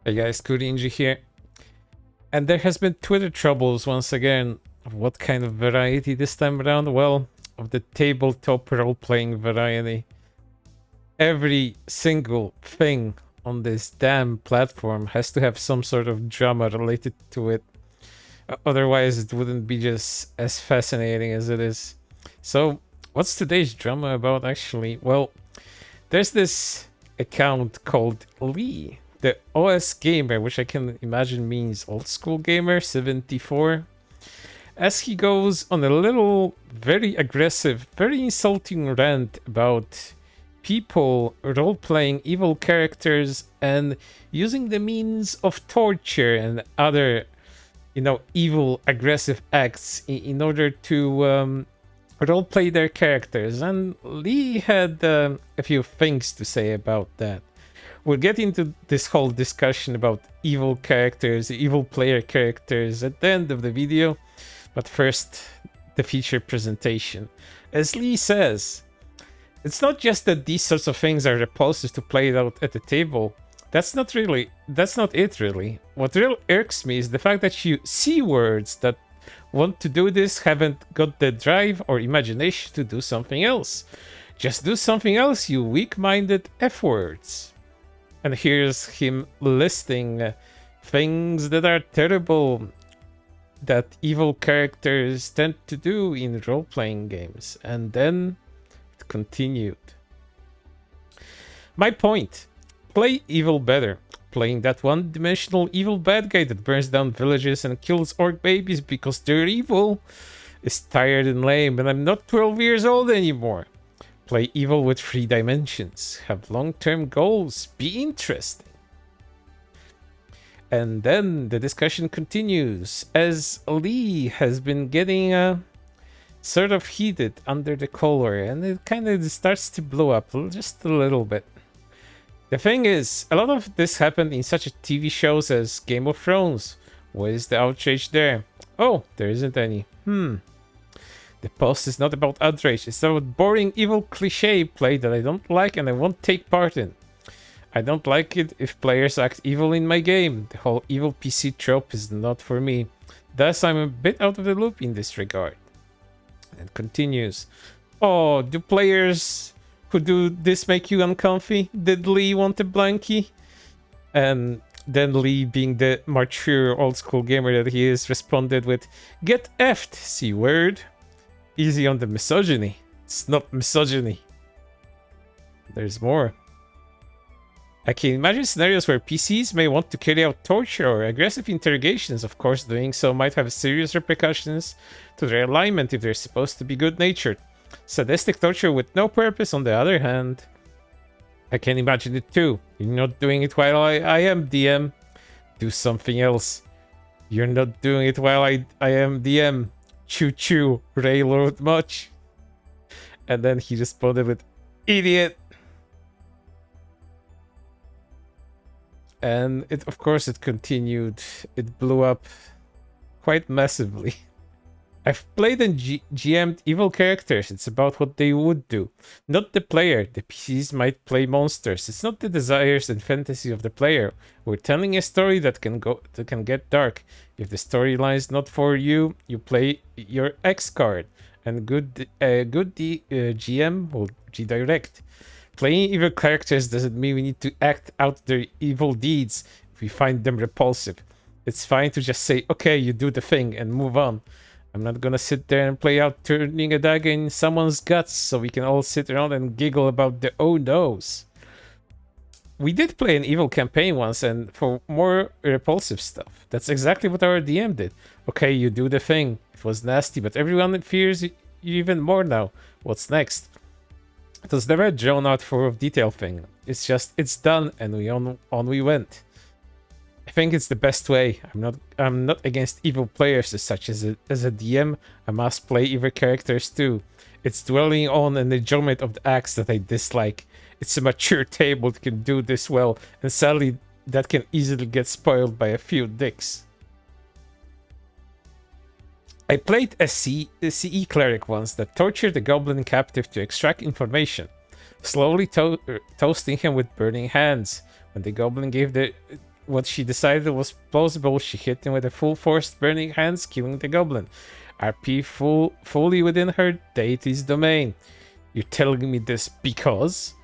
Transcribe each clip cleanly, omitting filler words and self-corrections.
Hey guys, Rinji here. And there has been Twitter troubles once again. What kind of variety this time around? Well, of the tabletop role-playing variety. Every single thing on this damn platform has to have some sort of drama related to it. Otherwise, it wouldn't be just as fascinating as it is. So, what's today's drama about actually? Well, there's this account called Lee, the OS gamer, which I can imagine means old school gamer 74, as he goes on a little very aggressive, very insulting rant about people role-playing evil characters and using the means of torture and other, evil aggressive acts in order to roleplay their characters. And Lee had a few things to say about that. We'll get into this whole discussion about evil characters, evil player characters at the end of the video. But first, the feature presentation. As Lee says, it's not just that these sorts of things are repulsive to play it out at the table. That's not it really. What really irks me is the fact that you see words that want to do this haven't got the drive or imagination to do something else. Just do something else, you weak-minded F-words. And here's him listing things that are terrible that evil characters tend to do in role-playing games. And then it continued. My point. Play evil better. Playing that one-dimensional evil bad guy that burns down villages and kills orc babies because they're evil is tired and lame, and I'm not 12 years old anymore. Play evil with 3 dimensions. Have long-term goals. Be interesting. And then the discussion continues as Lee has been getting sort of heated under the collar, and it kind of starts to blow up just a little bit. The thing is, a lot of this happened in such TV shows as Game of Thrones. What is the outrage there? Oh, there isn't any. The post is not about outrage, it's about boring evil cliche play that I don't like and I won't take part in. I don't like it if players act evil in my game. The whole evil PC trope is not for me. Thus, I'm a bit out of the loop in this regard. And continues. Oh, do players who do this make you uncomfy? Did Lee want a blankie? And then Lee, being the mature old school gamer that he is, responded with, "Get effed, C-word. Easy on the misogyny. It's not misogyny." There's more. I can imagine scenarios where PCs may want to carry out torture or aggressive interrogations. Of course, doing so might have serious repercussions to their alignment if they're supposed to be good-natured. Sadistic torture with no purpose, on the other hand, I can imagine it too. You're not doing it while I am DM. Do something else. You're not doing it while I am DM. Choo choo, railroad much. And then he responded with, "Idiot." And of course it continued. It blew up quite massively. I've played and GM'd evil characters. It's about what they would do, not the player. The PCs might play monsters. It's not the desires and fantasy of the player. We're telling a story that can get dark. If the storyline's not for you, you play your X card, and good GM will redirect. Playing evil characters doesn't mean we need to act out their evil deeds if we find them repulsive. It's fine to just say, "Okay, you do the thing," and move on. I'm not gonna sit there and play out turning a dagger in someone's guts so we can all sit around and giggle about the oh no's. We did play an evil campaign once, and for more repulsive stuff. That's exactly what our DM did. Okay, you do the thing. It was nasty, but everyone fears you even more now. What's next? It was never a drawn out full of detail thing. It's just, it's done, and on we went. I think it's the best way. I'm not against evil players as such. As a DM, I must play evil characters too. It's dwelling on an enjoyment of the acts that I dislike. It's a mature table that can do this well, and sadly that can easily get spoiled by a few dicks. I played a CE cleric once that tortured a goblin captive to extract information, slowly toasting him with burning hands. When the goblin gave the what she decided was plausible, she hit him with a full force burning hands, killing the goblin. RP fully within her deity's domain. You're telling me this because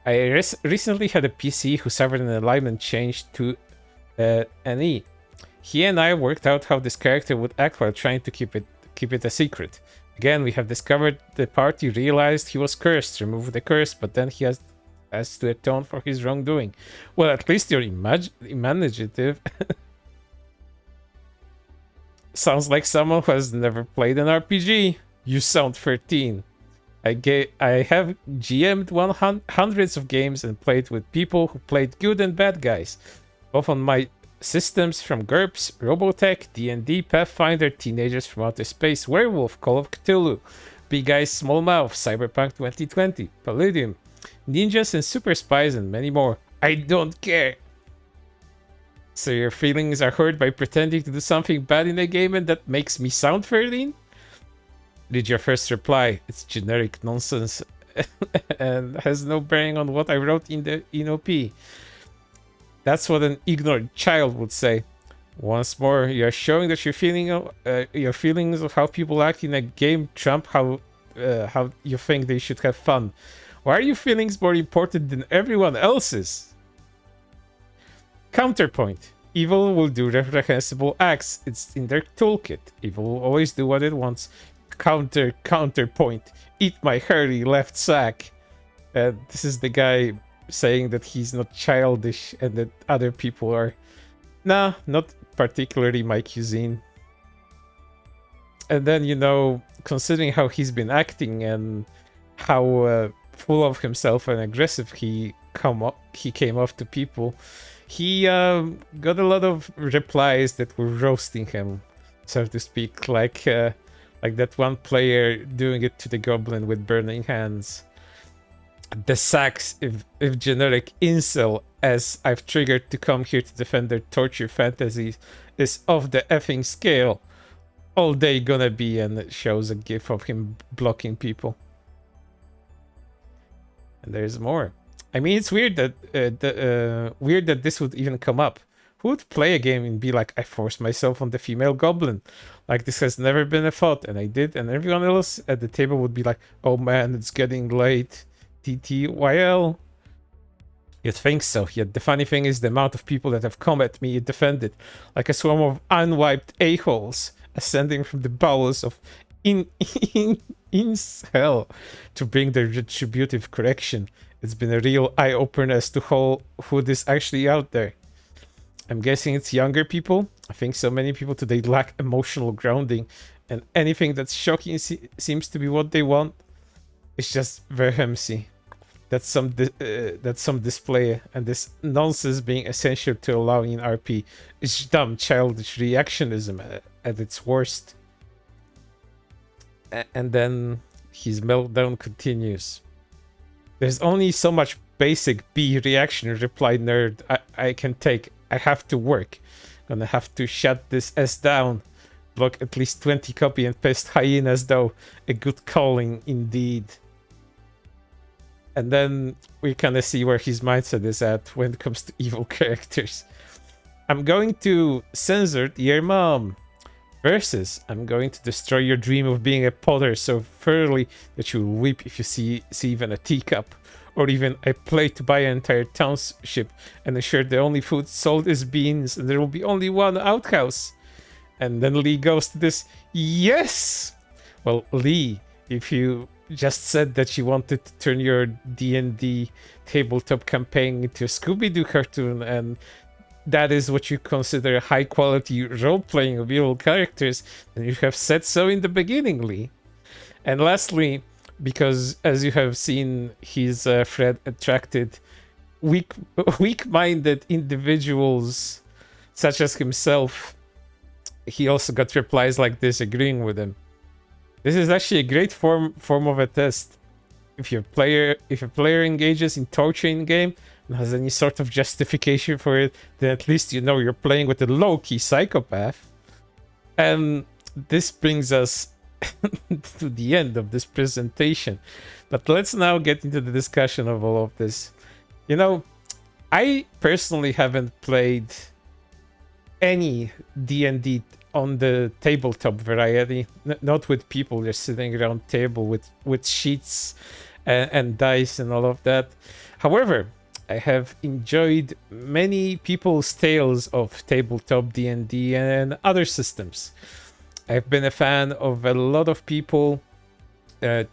I recently had a PC who suffered an alignment change to an E. He and I worked out how this character would act while trying to keep it a secret. Again, we have discovered the party realized he was cursed, removed the curse, but then he has to atone for his wrongdoing. Well, at least you're imaginative. Sounds like someone who has never played an RPG. You sound 13. I have GM'd hundreds of games and played with people who played good and bad guys, both on my systems from GURPS, Robotech, D&D, Pathfinder, Teenagers from Outer Space, Werewolf, Call of Cthulhu, Big Eyes, Small Mouth, Cyberpunk 2020, Palladium, Ninjas and Super Spies, and many more. I don't care. So your feelings are hurt by pretending to do something bad in a game and that makes me sound 13? Did your first reply? It's generic nonsense and has no bearing on what I wrote in the ENOP. That's what an ignorant child would say. Once more, you are showing that your feelings of how people act in a game trump how you think they should have fun. Why are your feelings more important than everyone else's? Counterpoint. Evil will do reprehensible acts. It's in their toolkit. Evil will always do what it wants. Counterpoint. Eat my hairy left sack. This is the guy saying that he's not childish and that other people are. Nah, not particularly my cuisine. And then, you know, considering how he's been acting and how full of himself and aggressive he came off to people, he got a lot of replies that were roasting him, so to speak, like that one player doing it to the goblin with burning hands. The sacks, if generic incel, as I've triggered to come here to defend their torture fantasies, is off the effing scale. All day gonna be, and it shows a gif of him blocking people. And there's more. I mean, it's weird that weird that this would even come up. Who would play a game and be like, I forced myself on the female goblin? Like, this has never been a thought, and I did, and everyone else at the table would be like, oh man, it's getting late. TTYL. You'd think so, yet the funny thing is the amount of people that have come at me and defended, like a swarm of unwiped a-holes ascending from the bowels of hell to bring the retributive correction. It's been a real eye-opener as to who is actually out there. I'm guessing it's younger people. I think so many people today lack emotional grounding, and anything that's shocking seems to be what they want. It's just vehemency. That's some display, and this nonsense being essential to allowing an RP is dumb, childish reactionism at its worst. And then his meltdown continues. There's only so much basic B reaction, replied nerd, I can take. I have to work. Gonna have to shut this S down. Block at least 20 copy and paste hyenas though. A good calling indeed. And then we kind of see where his mindset is at when it comes to evil characters. I'm going to censor Dear Mom. Versus, I'm going to destroy your dream of being a potter so thoroughly that you'll weep if you see even a teacup. Or even a plate to buy an entire township and ensure the only food sold is beans and there will be only one outhouse. And then Lee goes to this, yes! Well, Lee, if you just said that you wanted to turn your D&D tabletop campaign into a Scooby-Doo cartoon and that is what you consider high quality role-playing of evil characters, then you have said so in the beginning, Lee. And lastly, because as you have seen, his thread attracted weak-minded individuals such as himself. He also got replies like this agreeing with him. This is actually a great form of a test. If your player engages in torture in game and has any sort of justification for it, then at least you know you're playing with a low-key psychopath. And this brings us to the end of this presentation. But let's now get into the discussion of all of this. You know, I personally haven't played any D&D on the tabletop variety, not with people just sitting around table with sheets and dice and all of that. However, I have enjoyed many people's tales of tabletop D&D and other systems. I've been a fan of a lot of people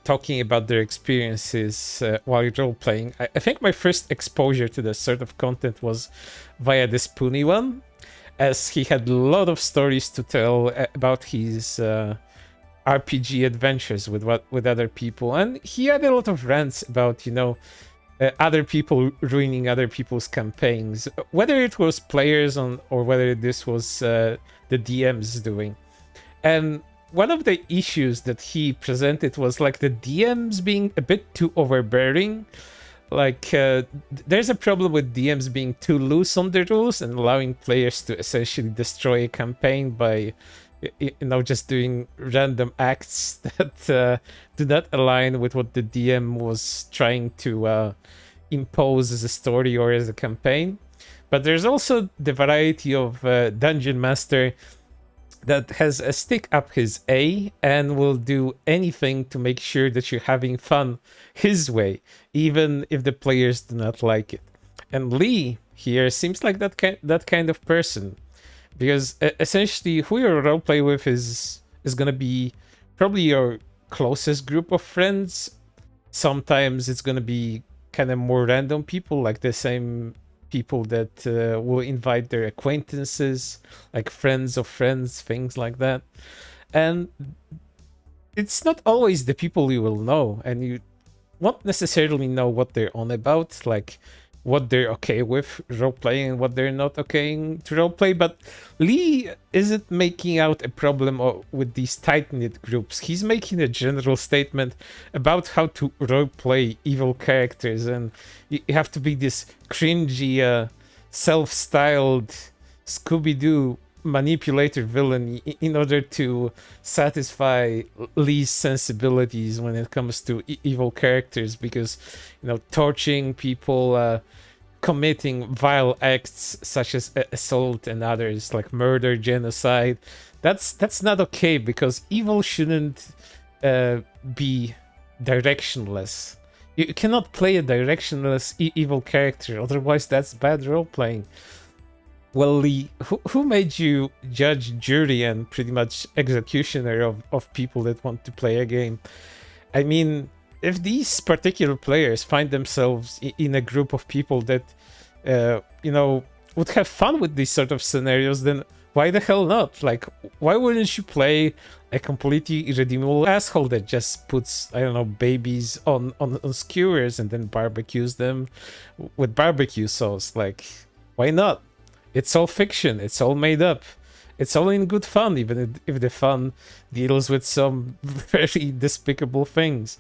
talking about their experiences while role-playing. I think my first exposure to this sort of content was via this Puni one, as he had a lot of stories to tell about his RPG adventures with other people, and he had a lot of rants about, other people ruining other people's campaigns, whether it was players or whether this was the DMs doing. And one of the issues that he presented was like the DMs being a bit too overbearing. Like there's a problem with DMs being too loose on the rules and allowing players to essentially destroy a campaign by just doing random acts that do not align with what the DM was trying to impose as a story or as a campaign. But there's also the variety of dungeon master that has a stick up his A and will do anything to make sure that you're having fun his way, even if the players do not like it. And Lee here seems like that kind of person, because essentially who you roleplay with is gonna be probably your closest group of friends. Sometimes it's gonna be kind of more random people, like the same people that will invite their acquaintances, like friends of friends, things like that. And it's not always the people you will know, and you won't necessarily know what they're on about, like what they're okay with role-playing and what they're not okay to role-play. But Lee isn't making out a problem with these tight-knit groups. He's making a general statement about how to role-play evil characters, and you have to be this cringy, self-styled Scooby-Doo manipulator villain in order to satisfy Lee's sensibilities when it comes to evil characters, because torching people, committing vile acts such as assault and others like murder, genocide, that's not okay, because evil shouldn't be directionless. You cannot play a directionless evil character, otherwise that's bad role playing. Well, Lee, who made you judge, jury, and pretty much executioner of people that want to play a game? I mean, if these particular players find themselves in a group of people that, would have fun with these sort of scenarios, then why the hell not? Like, why wouldn't you play a completely irredeemable asshole that just puts, I don't know, babies on skewers and then barbecues them with barbecue sauce? Like, why not? It's all fiction. It's all made up. It's all in good fun, even if the fun deals with some very despicable things.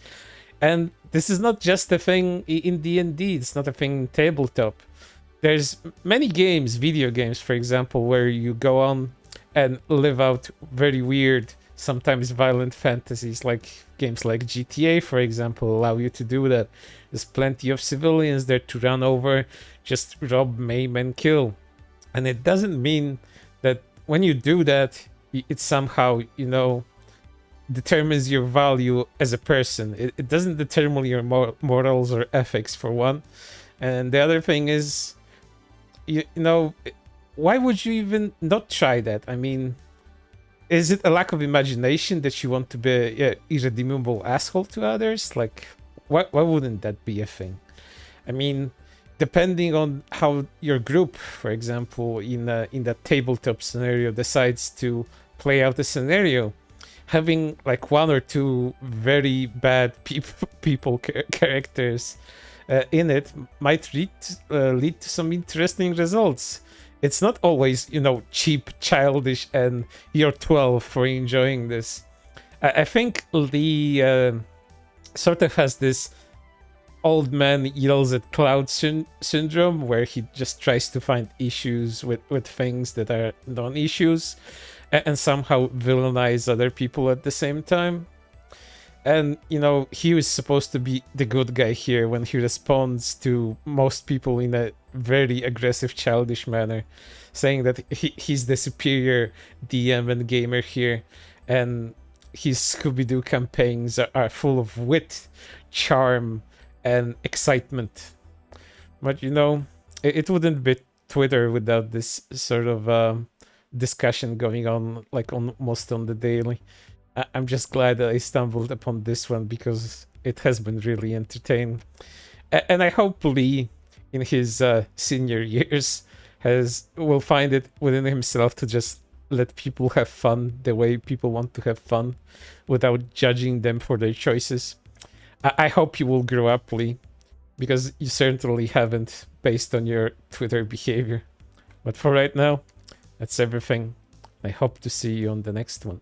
And this is not just a thing in D&D. It's not a thing in tabletop. There's many games, video games, for example, where you go on and live out very weird, sometimes violent fantasies, like games like GTA, for example, allow you to do that. There's plenty of civilians there to run over, just rob, maim, and kill. And it doesn't mean that when you do that, it somehow, determines your value as a person. It doesn't determine your morals or ethics, for one. And the other thing is, why would you even not try that? I mean, is it a lack of imagination that you want to be an irredeemable asshole to others? Like, why wouldn't that be a thing? I mean, depending on how your group, for example, in the tabletop scenario, decides to play out the scenario, having like one or two very bad people characters in it might lead to some interesting results. It's not always, cheap, childish, and you're 12 for enjoying this. I think Lee sort of has this old man yells at cloud syndrome, where he just tries to find issues with things that are non-issues and somehow villainize other people at the same time. And he was supposed to be the good guy here when he responds to most people in very aggressive, childish manner, saying that he's the superior DM and gamer here, and his Scooby-Doo campaigns are full of wit, charm, and excitement. But you know, it wouldn't be Twitter without this sort of discussion going on, like almost on the daily. I'm just glad that I stumbled upon this one because it has been really entertaining. And I hope Lee, in his senior years, will find it within himself to just let people have fun the way people want to have fun, without judging them for their choices. I hope you will grow up, Lee, because you certainly haven't, based on your Twitter behavior. But for right now, that's everything. I hope to see you on the next one.